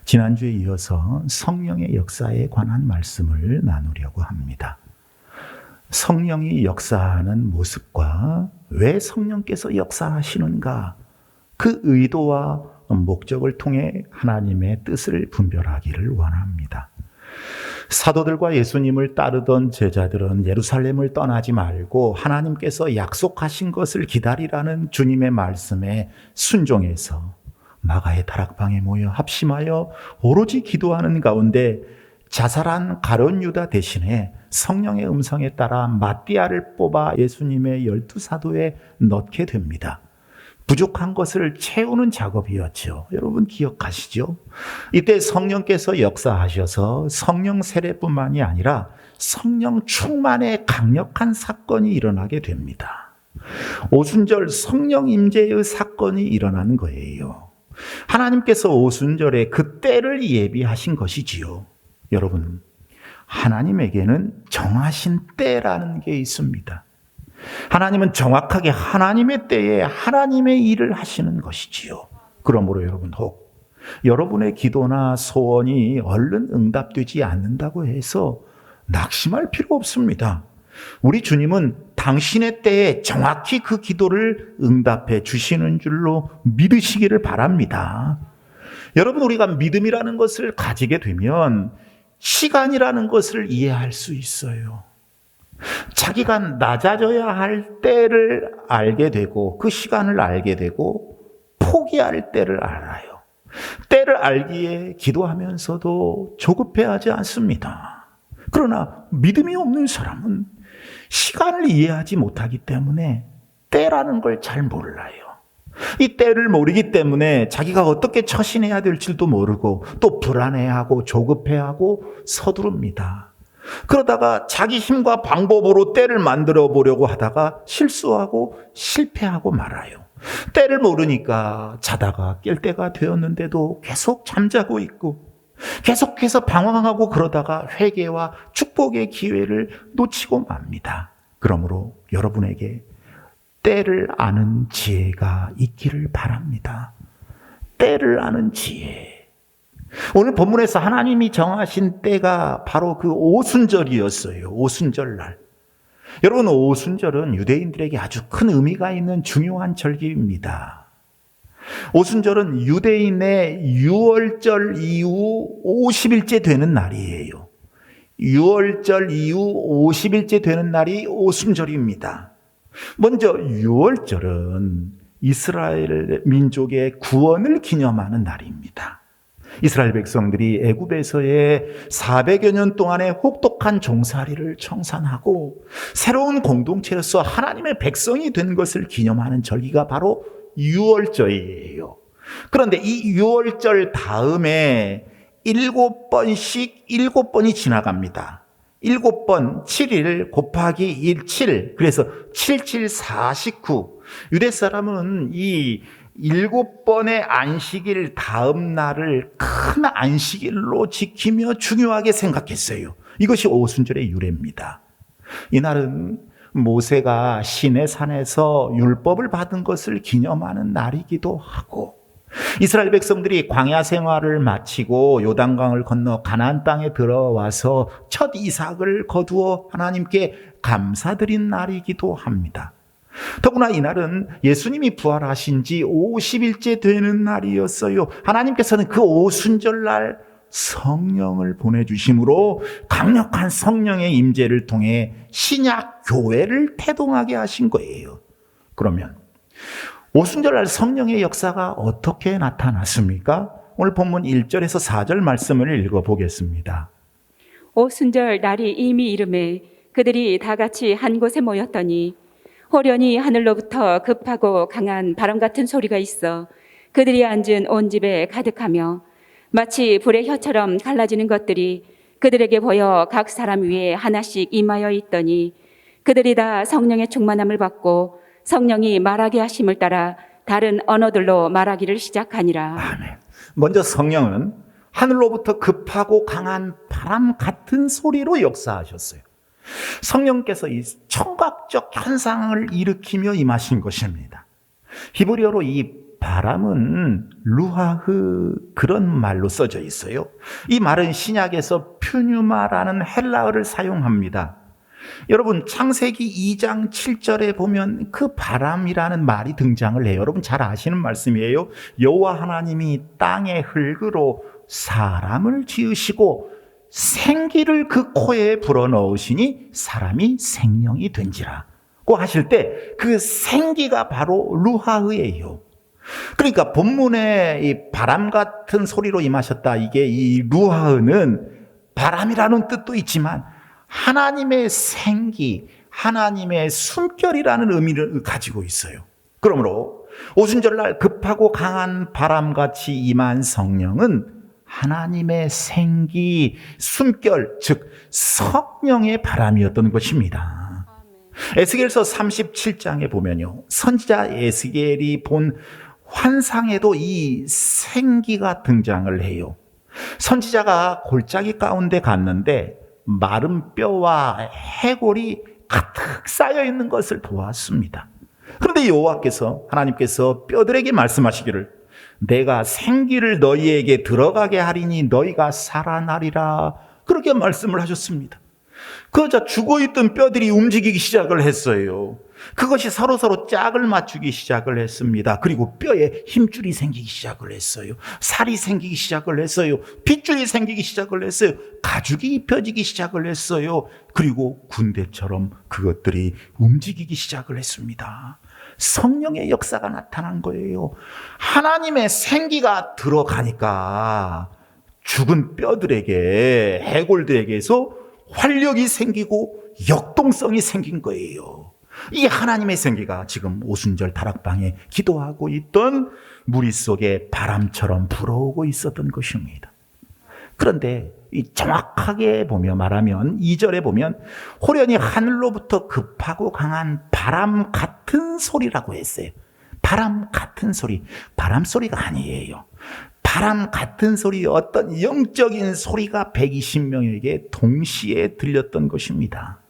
지난주에 이어서 성령의 역사에 관한 말씀을 나누려고 합니다. 성령이 역사하는 모습과 왜 성령께서 역사하시는가, 그 의도와 목적을 통해 하나님의 뜻을 분별하기를 원합니다. 사도들과 예수님을 따르던 제자들은 예루살렘을 떠나지 말고 하나님께서 약속하신 것을 기다리라는 주님의 말씀에 순종해서 마가의 다락방에 모여 합심하여 오로지 기도하는 가운데 자살한 가룟 유다 대신에 성령의 음성에 따라 마띠아를 뽑아 예수님의 12사도에 넣게 됩니다. 부족한 것을 채우는 작업이었죠. 여러분 기억하시죠? 이때 성령께서 역사하셔서 성령 세례뿐만이 아니라 성령 충만의 강력한 사건이 일어나게 됩니다. 오순절 성령 임재의 사건이 일어나는 거예요. 하나님께서 오순절에 그 때를 예비하신 것이지요. 여러분, 하나님에게는 정하신 때라는 게 있습니다. 하나님은 정확하게 하나님의 때에 하나님의 일을 하시는 것이지요. 그러므로 여러분, 혹 여러분의 기도나 소원이 얼른 응답되지 않는다고 해서 낙심할 필요 없습니다. 우리 주님은 당신의 때에 정확히 그 기도를 응답해 주시는 줄로 믿으시기를 바랍니다. 여러분, 우리가 믿음이라는 것을 가지게 되면 시간이라는 것을 이해할 수 있어요. 자기가 낮아져야 할 때를 알게 되고 그 시간을 알게 되고 포기할 때를 알아요. 때를 알기에 기도하면서도 조급해하지 않습니다. 그러나 믿음이 없는 사람은 시간을 이해하지 못하기 때문에 때라는 걸 잘 몰라요. 이 때를 모르기 때문에 자기가 어떻게 처신해야 될지도 모르고 또 불안해하고 조급해하고 서두릅니다. 그러다가 자기 힘과 방법으로 때를 만들어 보려고 하다가 실수하고 실패하고 말아요. 때를 모르니까 자다가 깰 때가 되었는데도 계속 잠자고 있고 계속해서 방황하고 그러다가 회개와 축복의 기회를 놓치고 맙니다. 그러므로 여러분에게 때를 아는 지혜가 있기를 바랍니다. 때를 아는 지혜. 오늘 본문에서 하나님이 정하신 때가 바로 그 오순절이었어요. 오순절날. 여러분, 오순절은 유대인들에게 아주 큰 의미가 있는 중요한 절기입니다. 오순절은 유대인의 유월절 이후 50일째 되는 날이에요. 유월절 이후 50일째 되는 날이 오순절입니다. 먼저 유월절은 이스라엘 민족의 구원을 기념하는 날입니다. 이스라엘 백성들이 애굽에서의 400여 년 동안의 혹독한 종살이를 청산하고 새로운 공동체로서 하나님의 백성이 된 것을 기념하는 절기가 바로 유월절이에요. 그런데 이 유월절 다음에 7번씩 7번이 지나갑니다. 7번, 7일 곱하기 1, 7. 그래서 77, 49. 유대 사람은 이 7번의 안식일 다음 날을 큰 안식일로 지키며 중요하게 생각했어요. 이것이 오순절의 유래입니다. 이날은 모세가 시내산에서 율법을 받은 것을 기념하는 날이기도 하고, 이스라엘 백성들이 광야 생활을 마치고 요단강을 건너 가나안 땅에 들어와서 첫 이삭을 거두어 하나님께 감사드린 날이기도 합니다. 더구나 이날은 예수님이 부활하신 지 50일째 되는 날이었어요. 하나님께서는 그 오순절날 성령을 보내주심으로 강력한 성령의 임재를 통해 신약 교회를 태동하게 하신 거예요. 그러면 오순절날 성령의 역사가 어떻게 나타났습니까? 오늘 본문 1절에서 4절 말씀을 읽어보겠습니다. 오순절 날이 이미 이름에 그들이 다 같이 한 곳에 모였더니 호련히 하늘로부터 급하고 강한 바람 같은 소리가 있어 그들이 앉은 온 집에 가득하며 마치 불의 혀처럼 갈라지는 것들이 그들에게 보여 각 사람 위에 하나씩 임하여 있더니 그들이 다 성령의 충만함을 받고 성령이 말하게 하심을 따라 다른 언어들로 말하기를 시작하니라. 아멘. 먼저 성령은 하늘로부터 급하고 강한 바람 같은 소리로 역사하셨어요. 성령께서 이 청각적 현상을 일으키며 임하신 것입니다. 히브리어로 이 바람은 루하흐 그런 말로 써져 있어요. 이 말은 신약에서 퓨뉴마라는 헬라어를 사용합니다. 여러분 창세기 2장 7절에 보면 그 바람이라는 말이 등장을 해요. 여러분 잘 아시는 말씀이에요. 여호와 하나님이 땅의 흙으로 사람을 지으시고 생기를 그 코에 불어넣으시니 사람이 생명이 된지라고 하실 때 그 생기가 바로 루하흐예요. 그러니까 본문에 이 바람 같은 소리로 임하셨다. 이게 이 루하흐는 바람이라는 뜻도 있지만 하나님의 생기, 하나님의 숨결이라는 의미를 가지고 있어요. 그러므로 오순절날 급하고 강한 바람같이 임한 성령은 하나님의 생기, 숨결, 즉 성령의 바람이었던 것입니다. 에스겔서 37장에 보면요, 선지자 에스겔이 본 환상에도 이 생기가 등장을 해요. 선지자가 골짜기 가운데 갔는데 마른 뼈와 해골이 가득 쌓여 있는 것을 보았습니다. 그런데 여호와께서, 하나님께서 뼈들에게 말씀하시기를 내가 생기를 너희에게 들어가게 하리니 너희가 살아나리라, 그렇게 말씀을 하셨습니다. 그러자 죽어있던 뼈들이 움직이기 시작을 했어요. 그것이 서로서로 짝을 맞추기 시작을 했습니다. 그리고 뼈에 힘줄이 생기기 시작을 했어요. 살이 생기기 시작을 했어요. 핏줄이 생기기 시작을 했어요. 가죽이 입혀지기 시작을 했어요. 그리고 군대처럼 그것들이 움직이기 시작을 했습니다. 성령의 역사가 나타난 거예요. 하나님의 생기가 들어가니까 죽은 뼈들에게, 해골들에게서 활력이 생기고 역동성이 생긴 거예요. 이 하나님의 생기가 지금 오순절 다락방에 기도하고 있던 무리 속에 바람처럼 불어오고 있었던 것입니다. 그런데 이 정확하게 말하면 2절에 보면 호련히 하늘로부터 급하고 강한 바람 같은 소리라고 했어요. 바람 같은 소리, 바람 소리가 아니에요. 바람 같은 소리, 어떤 영적인 소리가 120명에게 동시에 들렸던 것입니다.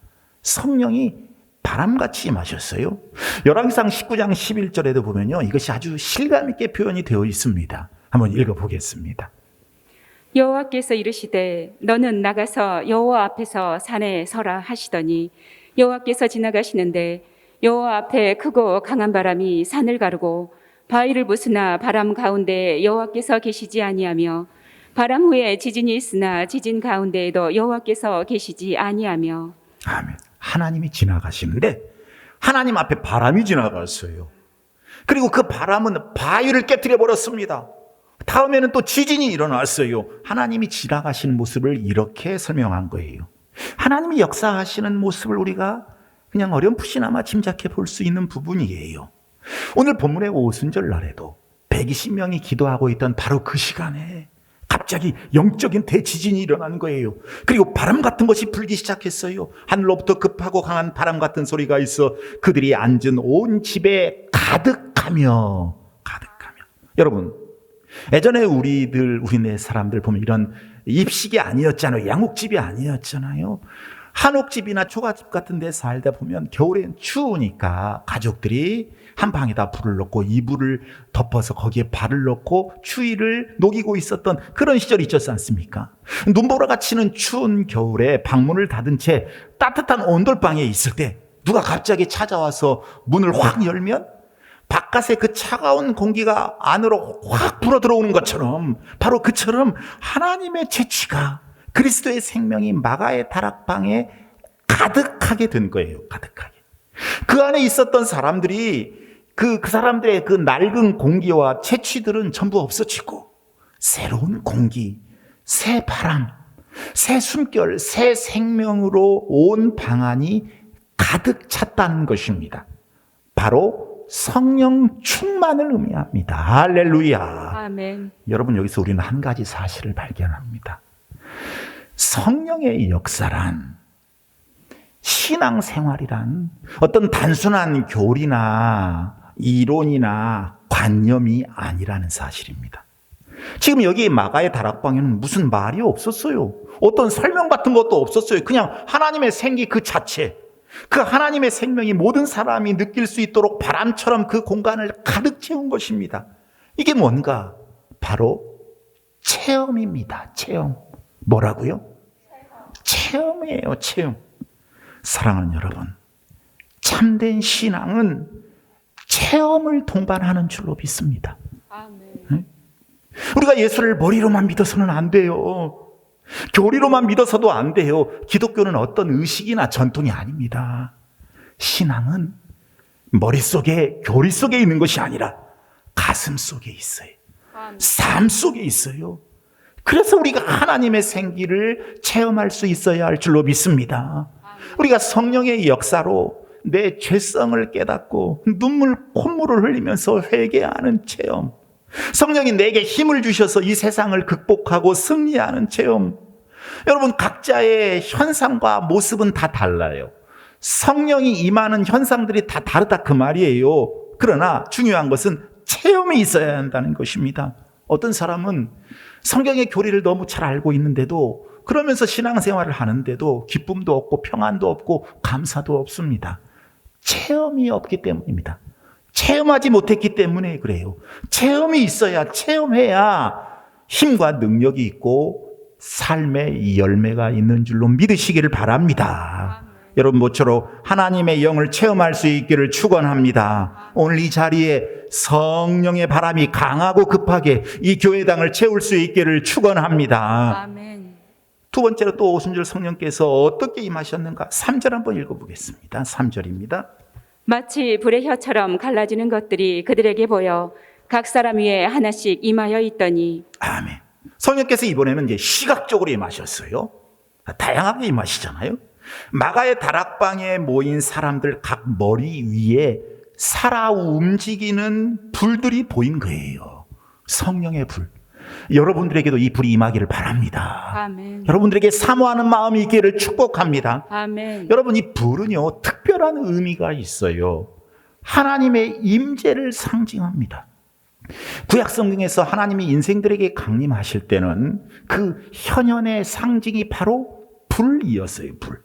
성령이 바람같이 임하셨어요. 열왕기상 19장 11절에도 보면요, 이것이 아주 실감 있게 표현이 되어 있습니다. 한번 읽어보겠습니다. 여호와께서 이르시되 너는 나가서 여호와 앞에서 산에 서라 하시더니 여호와께서 지나가시는데 여호와 앞에 크고 강한 바람이 산을 가르고 바위를 부수나 바람 가운데 여호와께서 계시지 아니하며 바람 후에 지진이 있으나 지진 가운데에도 여호와께서 계시지 아니하며. 아멘. 하나님이 지나가시는데 하나님 앞에 바람이 지나갔어요. 그리고 그 바람은 바위를 깨뜨려 버렸습니다. 다음에는 또 지진이 일어났어요. 하나님이 지나가시는 모습을 이렇게 설명한 거예요. 하나님이 역사하시는 모습을 우리가 그냥 어렴풋이나마 짐작해 볼 수 있는 부분이에요. 오늘 본문의 오순절 날에도 120명이 기도하고 있던 바로 그 시간에 갑자기 영적인 대지진이 일어나는 거예요. 그리고 바람 같은 것이 불기 시작했어요. 하늘로부터 급하고 강한 바람 같은 소리가 있어 그들이 앉은 온 집에 가득하며. 여러분, 예전에 우리네 사람들 보면 이런 입식이 아니었잖아요. 양옥집이 아니었잖아요. 한옥집이나 초가집 같은 데 살다 보면 겨울엔 추우니까 가족들이 한 방에다 불을 넣고 이불을 덮어서 거기에 발을 넣고 추위를 녹이고 있었던 그런 시절이 있었지 않습니까? 눈보라가 치는 추운 겨울에 방문을 닫은 채 따뜻한 온돌방에 있을 때 누가 갑자기 찾아와서 문을 확 열면 바깥에 그 차가운 공기가 안으로 확 불어 들어오는 것처럼, 바로 그처럼 하나님의 재치가, 그리스도의 생명이 마가의 다락방에 가득하게 된 거예요. 가득하게. 그 안에 있었던 사람들이 그 사람들의 그 낡은 공기와 채취들은 전부 없어지고 새로운 공기, 새 바람, 새 숨결, 새 생명으로 온 방안이 가득 찼다는 것입니다. 바로 성령 충만을 의미합니다. 할렐루야. 아멘. 여러분, 여기서 우리는 한 가지 사실을 발견합니다. 성령의 역사란, 신앙생활이란 어떤 단순한 교리나 이론이나 관념이 아니라는 사실입니다. 지금 여기 마가의 다락방에는 무슨 말이 없었어요. 어떤 설명 같은 것도 없었어요. 그냥 하나님의 생기 그 자체, 그 하나님의 생명이 모든 사람이 느낄 수 있도록 바람처럼 그 공간을 가득 채운 것입니다. 이게 뭔가? 바로 체험입니다. 체험. 뭐라고요? 체험이에요. 체험. 사랑하는 여러분, 참된 신앙은 체험을 동반하는 줄로 믿습니다. 아멘. 우리가 예수를 머리로만 믿어서는 안 돼요. 교리로만 믿어서도 안 돼요. 기독교는 어떤 의식이나 전통이 아닙니다. 신앙은 머릿속에, 교리 속에 있는 것이 아니라 가슴 속에 있어요. 아멘. 삶 속에 있어요. 그래서 우리가 하나님의 생기를 체험할 수 있어야 할 줄로 믿습니다. 우리가 성령의 역사로 내 죄성을 깨닫고 콧물을 흘리면서 회개하는 체험, 성령이 내게 힘을 주셔서 이 세상을 극복하고 승리하는 체험. 여러분, 각자의 현상과 모습은 다 달라요. 성령이 임하는 현상들이 다 다르다 그 말이에요. 그러나 중요한 것은 체험이 있어야 한다는 것입니다. 어떤 사람은 성경의 교리를 너무 잘 알고 있는데도, 그러면서 신앙생활을 하는데도 기쁨도 없고 평안도 없고 감사도 없습니다. 체험이 없기 때문입니다. 체험하지 못했기 때문에 그래요. 체험이 있어야, 체험해야 힘과 능력이 있고 삶의 열매가 있는 줄로 믿으시기를 바랍니다. 여러분, 모쪼록 하나님의 영을 체험할 수 있기를 축원합니다. 오늘 이 자리에 성령의 바람이 강하고 급하게 이 교회당을 채울 수 있기를 축원합니다. 아멘. 두 번째로 또 오순절 성령께서 어떻게 임하셨는가? 3절 한번 읽어보겠습니다. 3절입니다. 마치 불의 혀처럼 갈라지는 것들이 그들에게 보여 각 사람 위에 하나씩 임하여 있더니. 아멘. 성령께서 이번에는 이제 시각적으로 임하셨어요. 다양하게 임하시잖아요. 마가의 다락방에 모인 사람들 각 머리 위에 살아 움직이는 불들이 보인 거예요. 성령의 불. 여러분들에게도 이 불이 임하기를 바랍니다. 아멘. 여러분들에게 사모하는 마음이 있기를 축복합니다. 아멘. 여러분, 이 불은요, 특별한 의미가 있어요. 하나님의 임재를 상징합니다. 구약 성경에서 하나님이 인생들에게 강림하실 때는 그 현현의 상징이 바로 불이었어요. 불.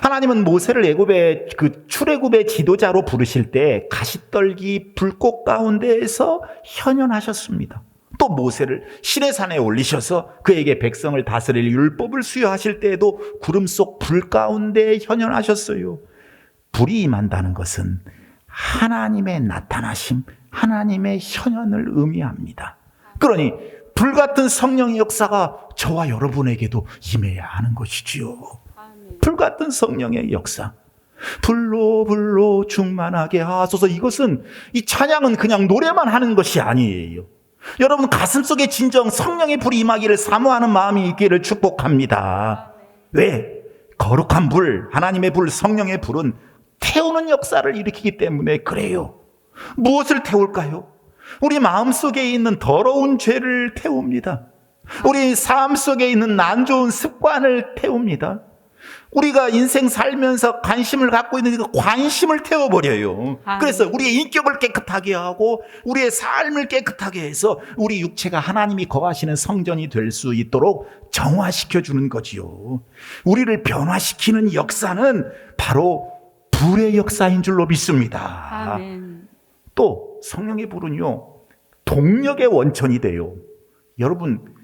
하나님은 모세를 애굽의 그 출애굽의 지도자로 부르실 때 가시떨기 불꽃 가운데에서 현현하셨습니다. 또 모세를 시내산에 올리셔서 그에게 백성을 다스릴 율법을 수여하실 때에도 구름 속 불 가운데 현현하셨어요. 불이 임한다는 것은 하나님의 나타나심, 하나님의 현현을 의미합니다. 그러니 불같은 성령의 역사가 저와 여러분에게도 임해야 하는 것이지요. 불같은 성령의 역사. 불로 충만하게 하소서. 이것은, 이 찬양은 그냥 노래만 하는 것이 아니에요. 여러분 가슴속에 진정 성령의 불이 임하기를 사모하는 마음이 있기를 축복합니다. 왜? 거룩한 불, 하나님의 불, 성령의 불은 태우는 역사를 일으키기 때문에 그래요. 무엇을 태울까요? 우리 마음속에 있는 더러운 죄를 태웁니다. 우리 삶 속에 있는 안 좋은 습관을 태웁니다. 우리가 인생 살면서 관심을 갖고 있는 그 관심을 태워버려요. 그래서 우리의 인격을 깨끗하게 하고 우리의 삶을 깨끗하게 해서 우리 육체가 하나님이 거하시는 성전이 될 수 있도록 정화시켜주는 거지요. 우리를 변화시키는 역사는 바로 불의 역사인 줄로 믿습니다. 아멘. 또 성령의 불은요, 동력의 원천이 돼요. 여러분,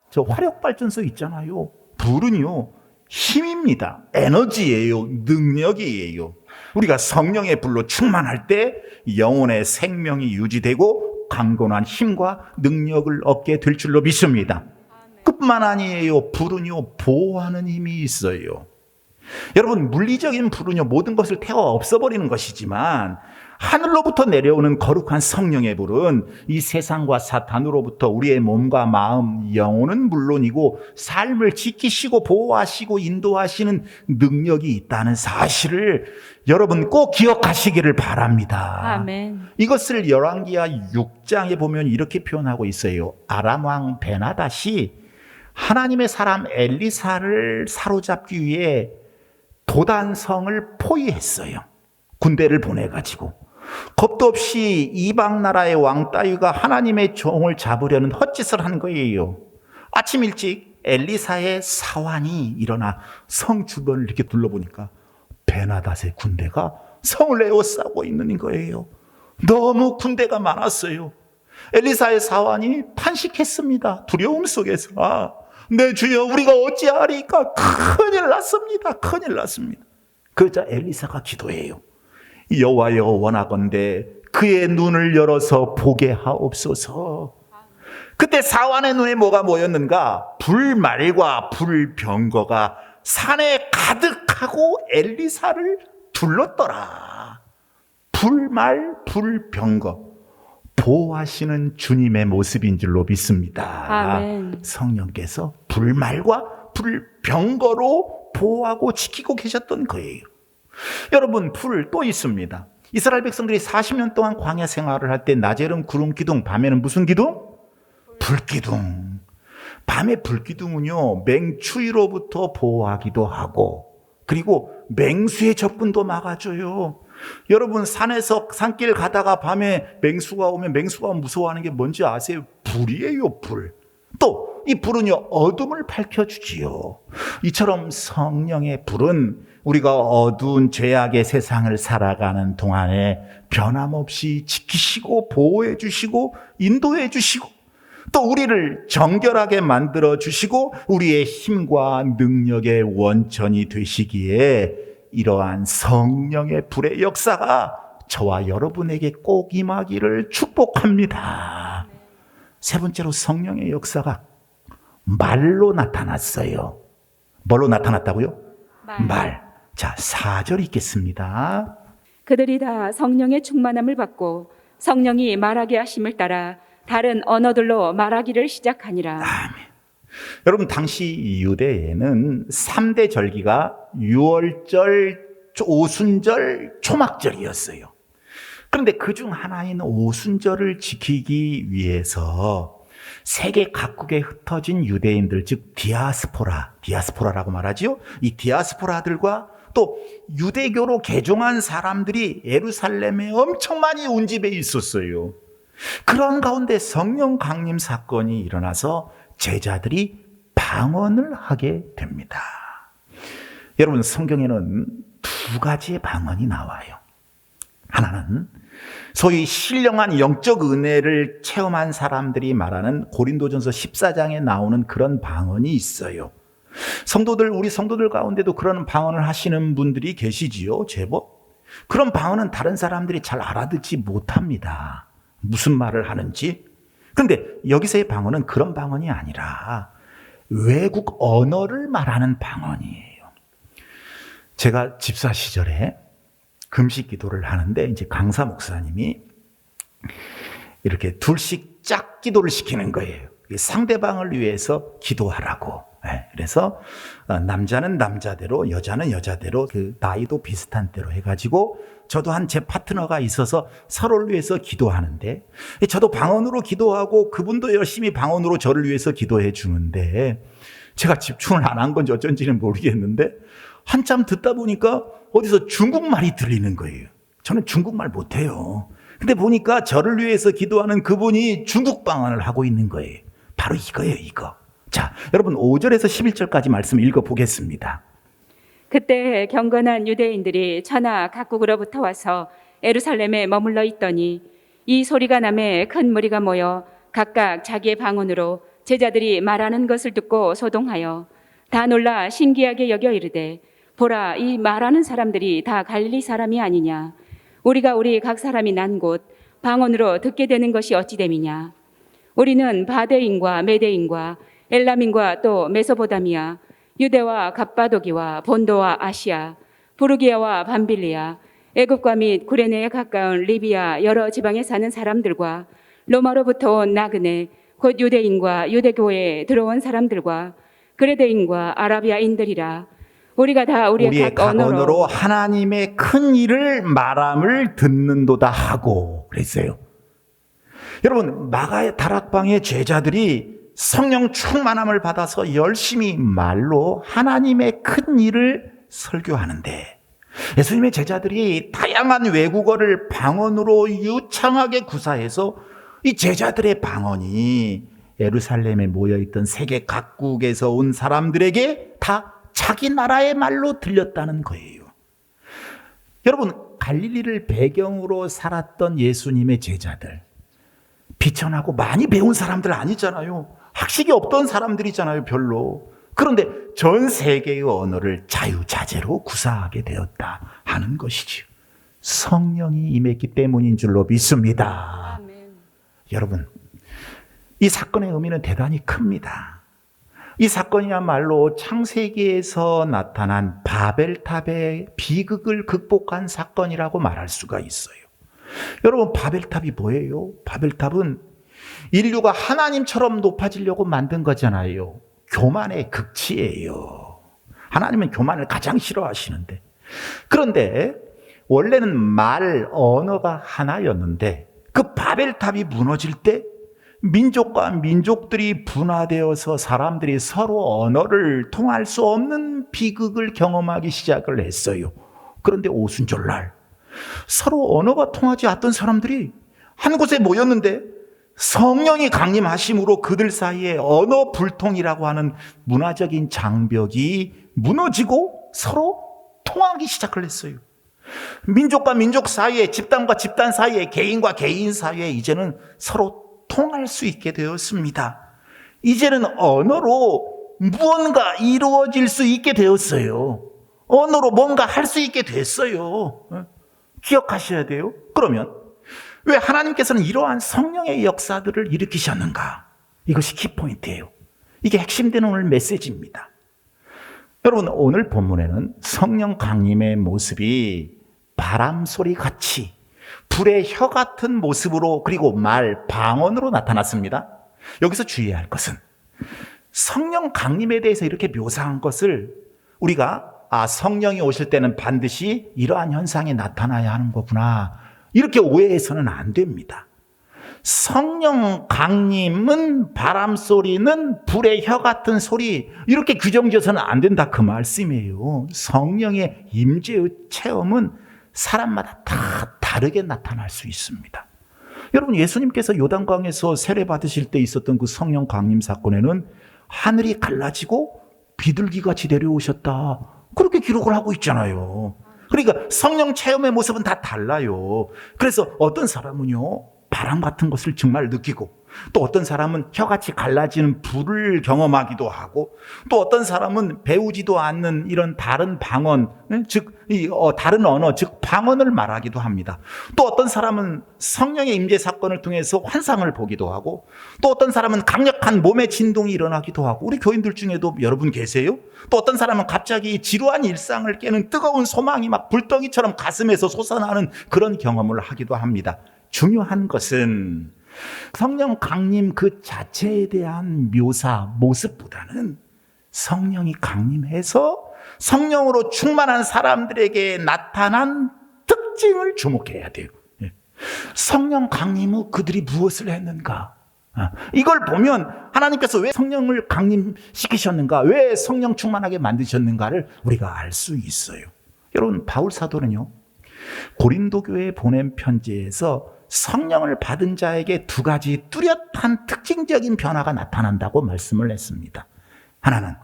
저 화력발전소 있잖아요. 불은요, 힘입니다. 에너지예요. 능력이에요. 우리가 성령의 불로 충만할 때 영혼의 생명이 유지되고 강건한 힘과 능력을 얻게 될 줄로 믿습니다. 뿐만 아니에요. 불은요, 보호하는 힘이 있어요. 여러분, 물리적인 불은요, 모든 것을 태워 없애버리는 것이지만 하늘로부터 내려오는 거룩한 성령의 불은 이 세상과 사탄으로부터 우리의 몸과 마음, 영혼은 물론이고 삶을 지키시고 보호하시고 인도하시는 능력이 있다는 사실을 여러분 꼭 기억하시기를 바랍니다. 아멘. 이것을 열왕기하 6장에 보면 이렇게 표현하고 있어요. 아람 왕 베나닷이 하나님의 사람 엘리사를 사로잡기 위해 도단성을 포위했어요. 군대를 보내가지고. 겁도 없이 이방 나라의 왕 따위가 하나님의 종을 잡으려는 헛짓을 한 거예요. 아침 일찍 엘리사의 사환이 일어나 성 주변을 이렇게 둘러보니까 베나닷의 군대가 성을 에워싸고 있는 거예요. 너무 군대가 많았어요. 엘리사의 사환이 탄식했습니다. 두려움 속에서. 내 주여, 우리가 어찌하리까? 큰일 났습니다. 큰일 났습니다. 그러자 엘리사가 기도해요. 여호와여, 원하건대 그의 눈을 열어서 보게 하옵소서. 그때 사환의 눈에 뭐가 모였는가? 불말과 불병거가 산에 가득하고 엘리사를 둘렀더라. 불말, 불병거. 보호하시는 주님의 모습인 줄로 믿습니다. 아멘. 성령께서 불말과 불병거로 보호하고 지키고 계셨던 거예요. 여러분, 불 또 있습니다. 이스라엘 백성들이 40년 동안 광야 생활을 할 때 낮에는 구름 기둥, 밤에는 무슨 기둥? 불기둥. 밤의 불기둥은요, 맹추위로부터 보호하기도 하고, 그리고 맹수의 접근도 막아줘요. 여러분, 산에서 산길 가다가 밤에 맹수가 오면 맹수가 무서워하는 게 뭔지 아세요? 불이에요, 불. 또 이 불은요, 어둠을 밝혀주지요. 이처럼 성령의 불은 우리가 어두운 죄악의 세상을 살아가는 동안에 변함없이 지키시고 보호해 주시고 인도해 주시고, 또 우리를 정결하게 만들어 주시고 우리의 힘과 능력의 원천이 되시기에 이러한 성령의 불의 역사가 저와 여러분에게 꼭 임하기를 축복합니다. 세 번째로, 성령의 역사가 말로 나타났어요. 뭘로 나타났다고요? 말. 자, 4절 읽겠습니다. 그들이 다 성령의 충만함을 받고 성령이 말하게 하심을 따라 다른 언어들로 말하기를 시작하니라. 아멘. 여러분, 당시 유대에는 3대 절기가 유월절, 오순절, 초막절이었어요. 그런데 그중 하나인 오순절을 지키기 위해서 세계 각국에 흩어진 유대인들, 즉 디아스포라라고 말하지요. 이 디아스포라들과 또 유대교로 개종한 사람들이 예루살렘에 엄청 많이 운집해 있었어요. 그런 가운데 성령 강림 사건이 일어나서 제자들이 방언을 하게 됩니다. 여러분, 성경에는 두 가지의 방언이 나와요. 하나는 소위 신령한 영적 은혜를 체험한 사람들이 말하는 고린도전서 14장에 나오는 그런 방언이 있어요. 우리 성도들 가운데도 그런 방언을 하시는 분들이 계시지요, 제법. 그런 방언은 다른 사람들이 잘 알아듣지 못합니다. 무슨 말을 하는지. 그런데 여기서의 방언은 그런 방언이 아니라 외국 언어를 말하는 방언이에요. 제가 집사 시절에 금식 기도를 하는데 이제 강사 목사님이 이렇게 둘씩 짝 기도를 시키는 거예요. 상대방을 위해서 기도하라고. 그래서 남자는 남자대로, 여자는 여자대로, 그 나이도 비슷한 대로 해가지고 저도 한 제 파트너가 있어서 서로를 위해서 기도하는데, 저도 방언으로 기도하고 그분도 열심히 방언으로 저를 위해서 기도해 주는데, 제가 집중을 안 한 건지 어쩐지는 모르겠는데 한참 듣다 보니까 어디서 중국말이 들리는 거예요. 저는 중국말 못해요. 근데 보니까 저를 위해서 기도하는 그분이 중국 방언을 하고 있는 거예요. 바로 이거예요, 이거. 자, 여러분 5절에서 11절까지 말씀 읽어보겠습니다. 그때 경건한 유대인들이 천하 각국으로부터 와서 예루살렘에 머물러 있더니 이 소리가 나매 큰 무리가 모여 각각 자기의 방언으로 제자들이 말하는 것을 듣고 소동하여 다 놀라 신기하게 여겨 이르되, 보라, 이 말하는 사람들이 다 갈릴리 사람이 아니냐? 우리가 우리 각 사람이 난 곳 방언으로 듣게 되는 것이 어찌 됨이냐? 우리는 바데인과 메데인과 엘람인과 또 메소포타미아, 유대와 갑바도기와 본도와 아시아, 부르기아와 밤빌리아, 애굽과 및 구레네에 가까운 리비아 여러 지방에 사는 사람들과 로마로부터 온 나그네 곧 유대인과 유대교에 들어온 사람들과 그레데인과 아라비아인들이라. 우리가 다 우리의 각 언어로 하나님의 큰 일을 말함을 듣는도다 하고 그랬어요. 여러분, 마가의 다락방의 제자들이 성령 충만함을 받아서 열심히 말로 하나님의 큰 일을 설교하는데, 예수님의 제자들이 다양한 외국어를 방언으로 유창하게 구사해서 이 제자들의 방언이 예루살렘에 모여있던 세계 각국에서 온 사람들에게 다 자기 나라의 말로 들렸다는 거예요. 여러분, 갈릴리를 배경으로 살았던 예수님의 제자들, 비천하고 많이 배운 사람들 아니잖아요. 학식이 없던 사람들이잖아요, 별로. 그런데 전 세계의 언어를 자유자재로 구사하게 되었다 하는 것이지요. 성령이 임했기 때문인 줄로 믿습니다. 아멘. 여러분, 이 사건의 의미는 대단히 큽니다. 이 사건이야말로 창세기에서 나타난 바벨탑의 비극을 극복한 사건이라고 말할 수가 있어요. 여러분, 바벨탑이 뭐예요? 바벨탑은 인류가 하나님처럼 높아지려고 만든 거잖아요. 교만의 극치예요. 하나님은 교만을 가장 싫어하시는데. 그런데 원래는 언어가 하나였는데 그 바벨탑이 무너질 때 민족과 민족들이 분화되어서 사람들이 서로 언어를 통할 수 없는 비극을 경험하기 시작을 했어요. 그런데 오순절날 서로 언어가 통하지 않던 사람들이 한 곳에 모였는데 성령이 강림하심으로 그들 사이에 언어 불통이라고 하는 문화적인 장벽이 무너지고 서로 통하기 시작을 했어요. 민족과 민족 사이에, 집단과 집단 사이에, 개인과 개인 사이에 이제는 서로 통할 수 있게 되었습니다. 이제는 언어로 무언가 이루어질 수 있게 되었어요. 언어로 뭔가 할 수 있게 됐어요. 기억하셔야 돼요. 그러면 왜 하나님께서는 이러한 성령의 역사들을 일으키셨는가? 이것이 키포인트예요. 이게 핵심되는 오늘 메시지입니다. 여러분, 오늘 본문에는 성령 강림의 모습이 바람 소리 같이 불의 혀 같은 모습으로 그리고 방언으로 나타났습니다. 여기서 주의해야 할 것은 성령 강림에 대해서 이렇게 묘사한 것을 우리가 성령이 오실 때는 반드시 이러한 현상이 나타나야 하는 거구나, 이렇게 오해해서는 안 됩니다. 성령 강림은 바람 소리는 불의 혀 같은 소리, 이렇게 규정지어서는 안 된다, 그 말씀이에요. 성령의 임재의 체험은 사람마다 다 다르게 나타날 수 있습니다. 여러분, 예수님께서 요단강에서 세례 받으실 때 있었던 그 성령 강림 사건에는 하늘이 갈라지고 비둘기같이 내려오셨다, 그렇게 기록을 하고 있잖아요. 그러니까 성령 체험의 모습은 다 달라요. 그래서 어떤 사람은요, 바람 같은 것을 정말 느끼고, 또 어떤 사람은 혀같이 갈라지는 불을 경험하기도 하고, 또 어떤 사람은 배우지도 않는 이런 다른 방언, 즉 다른 언어, 즉 방언을 말하기도 합니다. 또 어떤 사람은 성령의 임재 사건을 통해서 환상을 보기도 하고, 또 어떤 사람은 강력한 몸의 진동이 일어나기도 하고, 우리 교인들 중에도 여러분 계세요? 또 어떤 사람은 갑자기 지루한 일상을 깨는 뜨거운 소망이 막 불덩이처럼 가슴에서 솟아나는 그런 경험을 하기도 합니다. 중요한 것은 성령 강림 그 자체에 대한 묘사, 모습보다는 성령이 강림해서 성령으로 충만한 사람들에게 나타난 특징을 주목해야 돼요. 성령 강림 후 그들이 무엇을 했는가? 이걸 보면 하나님께서 왜 성령을 강림시키셨는가, 왜 성령 충만하게 만드셨는가를 우리가 알 수 있어요. 여러분, 바울 사도는요, 고린도 교회에 보낸 편지에서 성령을 받은 자에게 두 가지 뚜렷한 특징적인 변화가 나타난다고 말씀을 했습니다. 하나는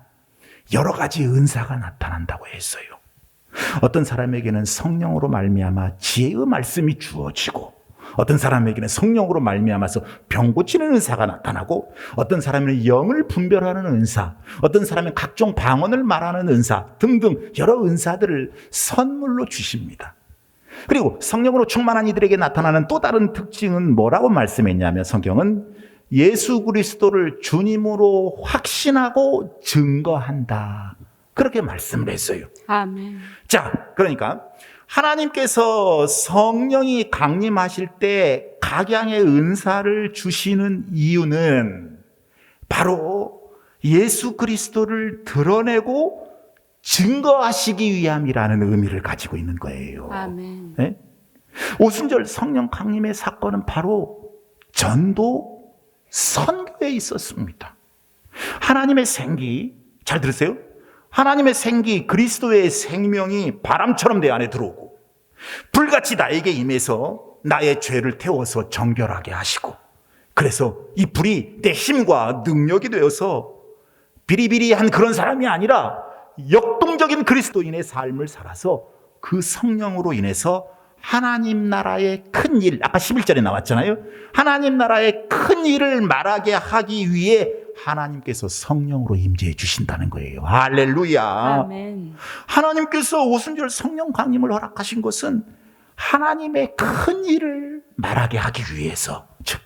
여러 가지 은사가 나타난다고 했어요. 어떤 사람에게는 성령으로 말미암아 지혜의 말씀이 주어지고, 어떤 사람에게는 성령으로 말미암아서 병 고치는 은사가 나타나고, 어떤 사람은 영을 분별하는 은사, 어떤 사람은 각종 방언을 말하는 은사 등등 여러 은사들을 선물로 주십니다. 그리고 성령으로 충만한 이들에게 나타나는 또 다른 특징은 뭐라고 말씀했냐면, 성경은 예수 그리스도를 주님으로 확신하고 증거한다, 그렇게 말씀을 했어요. 아멘. 자, 그러니까 하나님께서 성령이 강림하실 때 각양의 은사를 주시는 이유는 바로 예수 그리스도를 드러내고 증거하시기 위함이라는 의미를 가지고 있는 거예요. 아멘. 네? 오순절 성령 강림의 사건은 바로 전도 선교에 있었습니다. 하나님의 생기, 잘 들으세요? 하나님의 생기, 그리스도의 생명이 바람처럼 내 안에 들어오고 불같이 나에게 임해서 나의 죄를 태워서 정결하게 하시고, 그래서 이 불이 내 힘과 능력이 되어서 비리비리한 그런 사람이 아니라 역동적인 그리스도인의 삶을 살아서 그 성령으로 인해서 하나님 나라의 큰 일, 아까 11절에 나왔잖아요. 하나님 나라의 큰 일을 말하게 하기 위해 하나님께서 성령으로 임재해 주신다는 거예요. 할렐루야. 아멘. 하나님께서 오순절 성령 강림을 허락하신 것은 하나님의 큰 일을 말하게 하기 위해서, 즉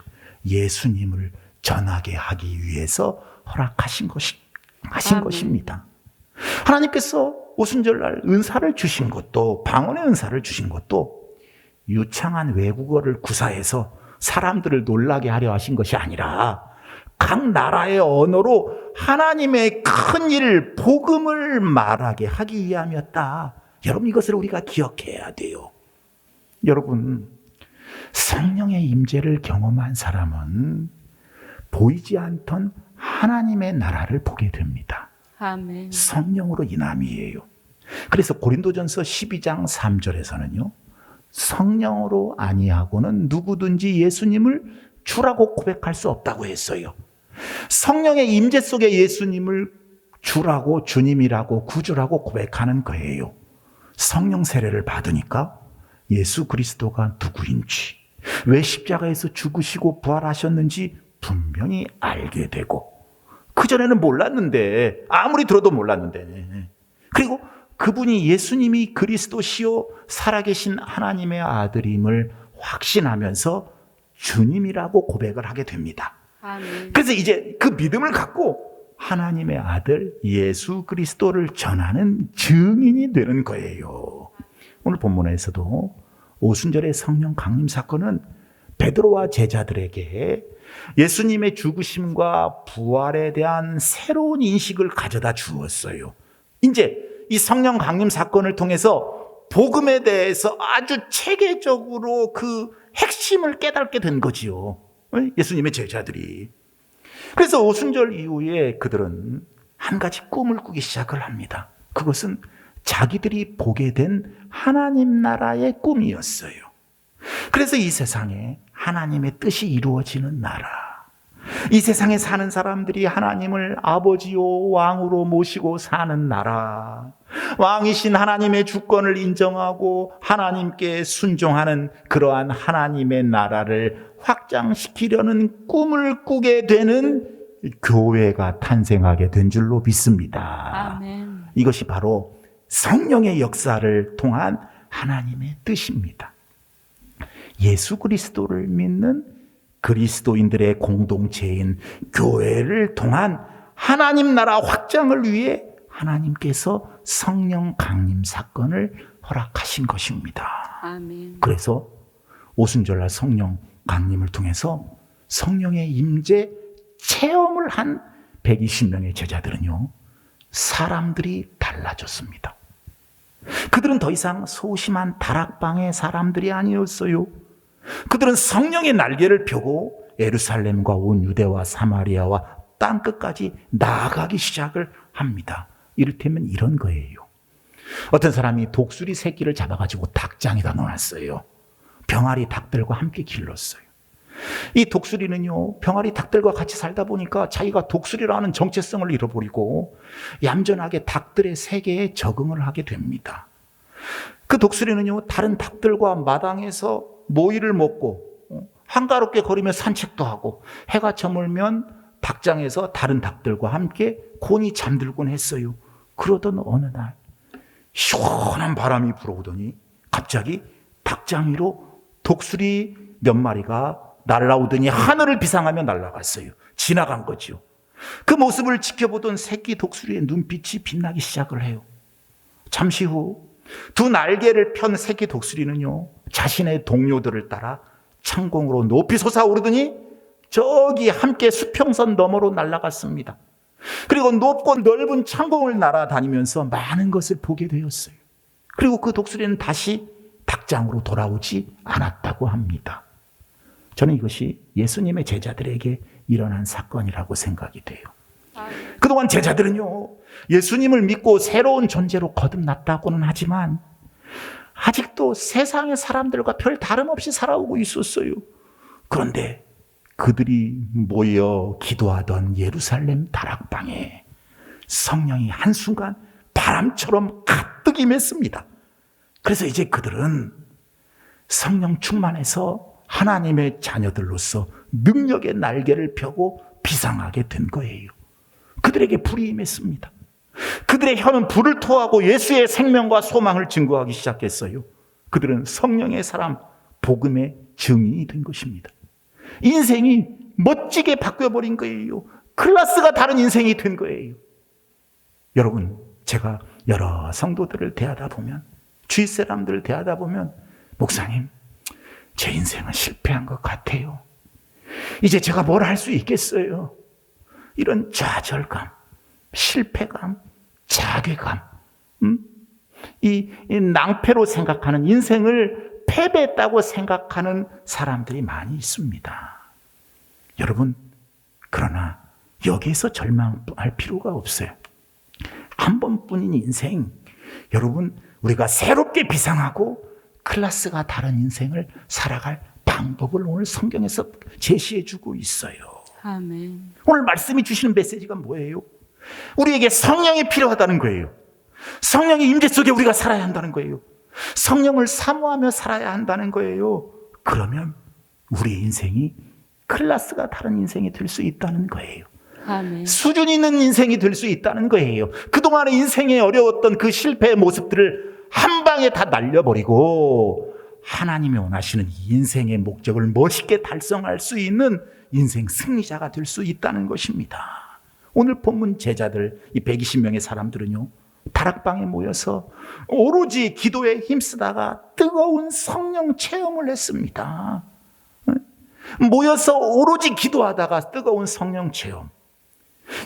예수님을 전하게 하기 위해서 허락하신 아멘. 것입니다. 하나님께서 오순절날 은사를 주신 것도, 방언의 은사를 주신 것도 유창한 외국어를 구사해서 사람들을 놀라게 하려 하신 것이 아니라 각 나라의 언어로 하나님의 큰 일, 복음을 말하게 하기 위함이었다. 여러분, 이것을 우리가 기억해야 돼요. 여러분, 성령의 임재를 경험한 사람은 보이지 않던 하나님의 나라를 보게 됩니다. 아멘. 성령으로 인함이에요. 그래서 고린도전서 12장 3절에서는요. 성령으로 아니하고는 누구든지 예수님을 주라고 고백할 수 없다고 했어요. 성령의 임재 속에 예수님을 주라고, 주님이라고, 구주라고 고백하는 거예요. 성령 세례를 받으니까 예수 그리스도가 누구인지, 왜 십자가에서 죽으시고 부활하셨는지 분명히 알게 되고, 그전에는 몰랐는데, 아무리 들어도 몰랐는데, 그리고 그분이 예수님이 그리스도시요 살아계신 하나님의 아들임을 확신하면서 주님이라고 고백을 하게 됩니다. 아멘. 그래서 이제 그 믿음을 갖고 하나님의 아들 예수 그리스도를 전하는 증인이 되는 거예요. 오늘 본문에서도 오순절의 성령 강림 사건은 베드로와 제자들에게 예수님의 죽으심과 부활에 대한 새로운 인식을 가져다 주었어요. 이제 이 성령 강림 사건을 통해서 복음에 대해서 아주 체계적으로 그 핵심을 깨닫게 된 거지요. 예수님의 제자들이. 그래서 오순절 이후에 그들은 한 가지 꿈을 꾸기 시작을 합니다. 그것은 자기들이 보게 된 하나님 나라의 꿈이었어요. 그래서 이 세상에 하나님의 뜻이 이루어지는 나라, 이 세상에 사는 사람들이 하나님을 아버지요 왕으로 모시고 사는 나라, 왕이신 하나님의 주권을 인정하고 하나님께 순종하는 그러한 하나님의 나라를 확장시키려는 꿈을 꾸게 되는 교회가 탄생하게 된 줄로 믿습니다. 아멘. 이것이 바로 성령의 역사를 통한 하나님의 뜻입니다. 예수 그리스도를 믿는 그리스도인들의 공동체인 교회를 통한 하나님 나라 확장을 위해 하나님께서 성령 강림 사건을 허락하신 것입니다. 아멘. 그래서 오순절날 성령 강림을 통해서 성령의 임재 체험을 한 120명의 제자들은요, 사람들이 달라졌습니다. 그들은 더 이상 소심한 다락방의 사람들이 아니었어요. 그들은 성령의 날개를 펴고 예루살렘과 온 유대와 사마리아와 땅끝까지 나아가기 시작을 합니다. 이를테면 이런 거예요. 어떤 사람이 독수리 새끼를 잡아가지고 닭장에다 넣어놨어요. 병아리 닭들과 함께 길렀어요. 이 독수리는요, 병아리 닭들과 같이 살다 보니까 자기가 독수리라는 정체성을 잃어버리고 얌전하게 닭들의 세계에 적응을 하게 됩니다. 그 독수리는요, 다른 닭들과 마당에서 모이를 먹고 한가롭게 거리며 산책도 하고, 해가 저물면 닭장에서 다른 닭들과 함께 곤히 잠들곤 했어요. 그러던 어느 날 시원한 바람이 불어오더니 갑자기 닭장 위로 독수리 몇 마리가 날아오더니 하늘을 비상하며 날아갔어요. 지나간 거죠. 그 모습을 지켜보던 새끼 독수리의 눈빛이 빛나기 시작을 해요. 잠시 후 두 날개를 편 새끼 독수리는요, 자신의 동료들을 따라 창공으로 높이 솟아오르더니 저기 함께 수평선 너머로 날아갔습니다. 그리고 높고 넓은 창공을 날아다니면서 많은 것을 보게 되었어요. 그리고 그 독수리는 다시 닭장으로 돌아오지 않았다고 합니다. 저는 이것이 예수님의 제자들에게 일어난 사건이라고 생각이 돼요. 그동안 제자들은요, 예수님을 믿고 새로운 존재로 거듭났다고는 하지만 아직도 세상의 사람들과 별 다름없이 살아오고 있었어요. 그런데 그들이 모여 기도하던 예루살렘 다락방에 성령이 한순간 바람처럼 가득 임했습니다. 그래서 이제 그들은 성령 충만해서 하나님의 자녀들로서 능력의 날개를 펴고 비상하게 된 거예요. 그들에게 불이 임했습니다. 그들의 혀는 불을 토하고 예수의 생명과 소망을 증거하기 시작했어요. 그들은 성령의 사람, 복음의 증인이 된 것입니다. 인생이 멋지게 바뀌어버린 거예요. 클래스가 다른 인생이 된 거예요. 여러분, 제가 여러 성도들을 대하다 보면, 주위 사람들을 대하다 보면, 목사님, 제 인생은 실패한 것 같아요. 이제 제가 뭘 할 수 있겠어요? 이런 좌절감, 실패감, 자괴감, 이 낭패로 생각하는, 인생을 패배했다고 생각하는 사람들이 많이 있습니다. 여러분, 그러나 여기에서 절망할 필요가 없어요. 한 번뿐인 인생, 여러분, 우리가 새롭게 비상하고 클래스가 다른 인생을 살아갈 방법을 오늘 성경에서 제시해 주고 있어요. 아멘. 오늘 말씀이 주시는 메시지가 뭐예요? 우리에게 성령이 필요하다는 거예요. 성령의 임재 속에 우리가 살아야 한다는 거예요. 성령을 사모하며 살아야 한다는 거예요. 그러면 우리의 인생이 클래스가 다른 인생이 될 수 있다는 거예요. 아멘. 수준 있는 인생이 될 수 있다는 거예요. 그동안의 인생에 어려웠던 그 실패의 모습들을 한 방에 다 날려버리고 하나님이 원하시는 인생의 목적을 멋있게 달성할 수 있는 인생 승리자가 될 수 있다는 것입니다. 오늘 본문 제자들, 이 120명의 사람들은요, 다락방에 모여서 오로지 기도에 힘쓰다가 뜨거운 성령 체험을 했습니다. 모여서 오로지 기도하다가 뜨거운 성령 체험.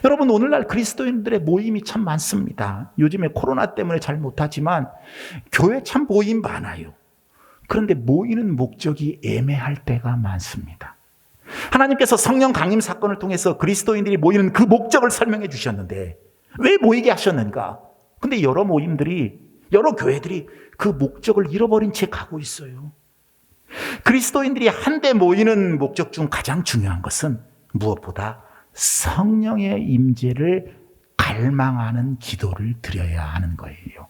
여러분, 오늘날 그리스도인들의 모임이 참 많습니다. 요즘에 코로나 때문에 잘 못하지만 교회 참 모임 많아요. 그런데 모이는 목적이 애매할 때가 많습니다. 하나님께서 성령 강림 사건을 통해서 그리스도인들이 모이는 그 목적을 설명해 주셨는데 왜 모이게 하셨는가? 근데 여러 모임들이, 여러 교회들이 그 목적을 잃어버린 채 가고 있어요. 그리스도인들이 한데 모이는 목적 중 가장 중요한 것은 무엇보다 성령의 임재를 갈망하는 기도를 드려야 하는 거예요.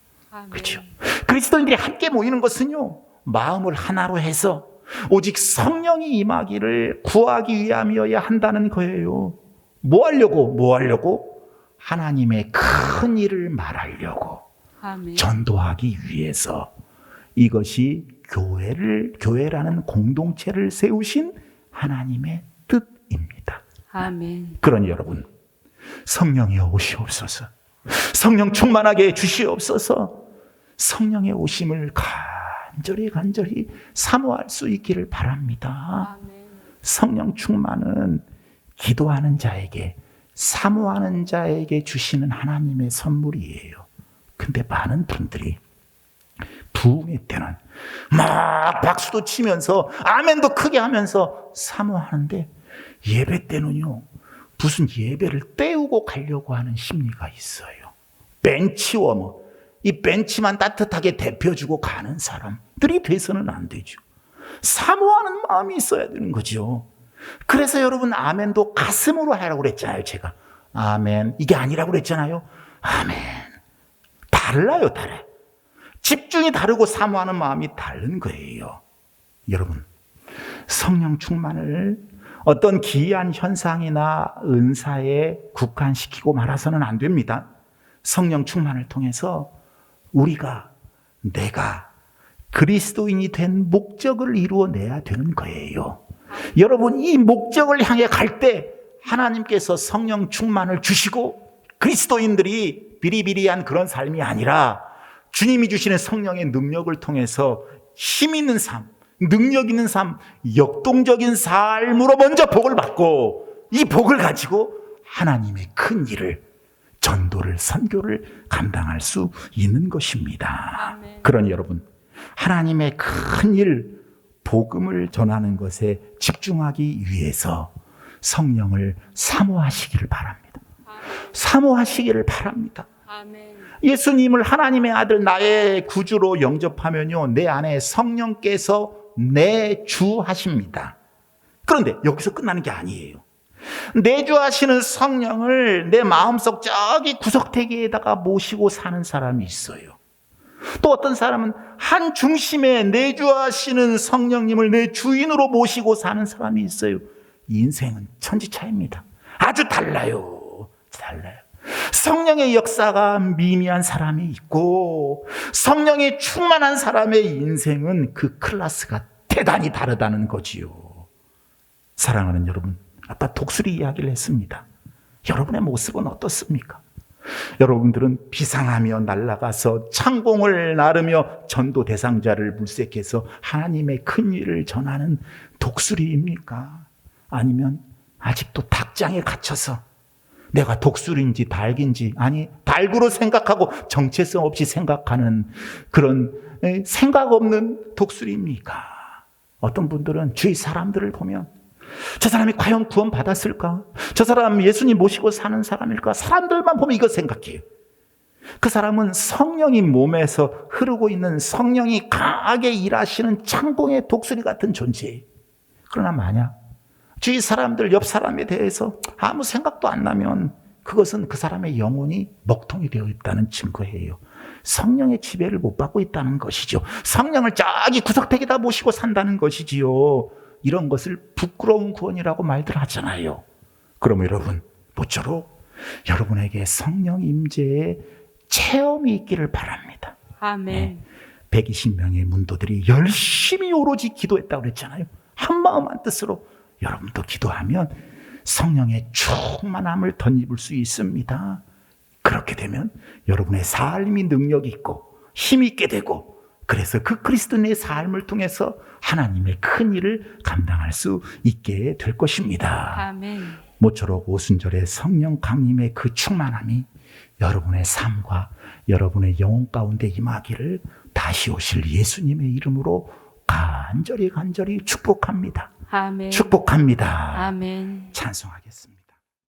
그렇죠? 그리스도인들이 함께 모이는 것은요, 마음을 하나로 해서 오직 성령이 임하기를 구하기 위함이어야 한다는 거예요. 뭐 하려고? 하나님의 큰 일을 말하려고. 아멘. 전도하기 위해서. 이것이 교회라는 공동체를 세우신 하나님의 뜻입니다. 아멘. 그러니 여러분, 성령이여 오시옵소서. 성령 충만하게 주시옵소서. 성령의 오심을 간절히 사모할 수 있기를 바랍니다. 아멘. 성령 충만은 기도하는 자에게, 사모하는 자에게 주시는 하나님의 선물이에요. 근데 많은 분들이 부흥회 때는 막 박수도 치면서 아멘도 크게 하면서 사모하는데 예배 때는요, 무슨 예배를 때우고 가려고 하는 심리가 있어요. 벤치워머, 이 벤치만 따뜻하게 데펴주고 가는 사람들이 돼서는 안 되죠. 사모하는 마음이 있어야 되는 거죠. 그래서 여러분, 아멘도 가슴으로 하라고 그랬잖아요. 제가 아멘, 이게 아니라고 그랬잖아요. 아멘. 달라요. 집중이 다르고 사모하는 마음이 다른 거예요. 여러분, 성령 충만을 어떤 기이한 현상이나 은사에 국한시키고 말아서는 안 됩니다. 성령 충만을 통해서 내가 그리스도인이 된 목적을 이루어내야 되는 거예요. 여러분, 이 목적을 향해 갈 때 하나님께서 성령 충만을 주시고 그리스도인들이 비리비리한 그런 삶이 아니라 주님이 주시는 성령의 능력을 통해서 힘 있는 삶, 능력 있는 삶, 역동적인 삶으로 먼저 복을 받고 이 복을 가지고 하나님의 큰 일을, 전도를, 선교를 감당할 수 있는 것입니다. 아멘. 그러니 여러분, 하나님의 큰 일, 복음을 전하는 것에 집중하기 위해서 성령을 사모하시기를 바랍니다. 사모하시기를 바랍니다. 아멘. 예수님을 하나님의 아들, 나의 구주로 영접하면요, 내 안에 성령께서 내주하십니다. 그런데 여기서 끝나는 게 아니에요. 내주하시는 성령을 내 마음속 저기 구석대기에다가 모시고 사는 사람이 있어요. 또 어떤 사람은 한 중심에 내주하시는 성령님을 내 주인으로 모시고 사는 사람이 있어요. 인생은 천지차이입니다. 아주 달라요. 달라요. 성령의 역사가 미미한 사람이 있고 성령이 충만한 사람의 인생은 그 클래스가 대단히 다르다는 거지요. 사랑하는 여러분, 아까 독수리 이야기를 했습니다. 여러분의 모습은 어떻습니까? 여러분들은 비상하며 날아가서 창공을 나르며 전도 대상자를 물색해서 하나님의 큰 일을 전하는 독수리입니까? 아니면 아직도 닭장에 갇혀서 내가 독수리인지 닭인지, 아니 닭으로 생각하고 정체성 없이 생각하는 그런 생각 없는 독수리입니까? 어떤 분들은 주위 사람들을 보면 저 사람이 과연 구원 받았을까? 저 사람 예수님 모시고 사는 사람일까? 사람들만 보면 이거 생각해요. 그 사람은 성령이 몸에서 흐르고 있는 성령이 강하게 일하시는 창공의 독수리 같은 존재예요. 그러나 만약 주위 사람들, 옆 사람에 대해서 아무 생각도 안 나면 그것은 그 사람의 영혼이 먹통이 되어 있다는 증거예요. 성령의 지배를 못 받고 있다는 것이죠. 성령을 저기 구석택에다 모시고 산다는 것이지요. 이런 것을 부끄러운 구원이라고 말들 하잖아요. 그럼 여러분, 모쪼록 여러분에게 성령 임재의 체험이 있기를 바랍니다. 아멘. 120명의 문도들이 열심히 오로지 기도했다고 그랬잖아요. 한마음 한뜻으로 여러분도 기도하면 성령의 충만함을 덧입을 수 있습니다. 그렇게 되면 여러분의 삶이 능력 있고 힘 있게 되고, 그래서 그 그리스도인의 삶을 통해서 하나님의 큰 일을 감당할 수 있게 될 것입니다. 아멘. 모쪼록 오순절의 성령 강림의 그 충만함이 여러분의 삶과 여러분의 영혼 가운데 임하기를 다시 오실 예수님의 이름으로 간절히 축복합니다. 아멘. 축복합니다. 아멘. 찬송하겠습니다.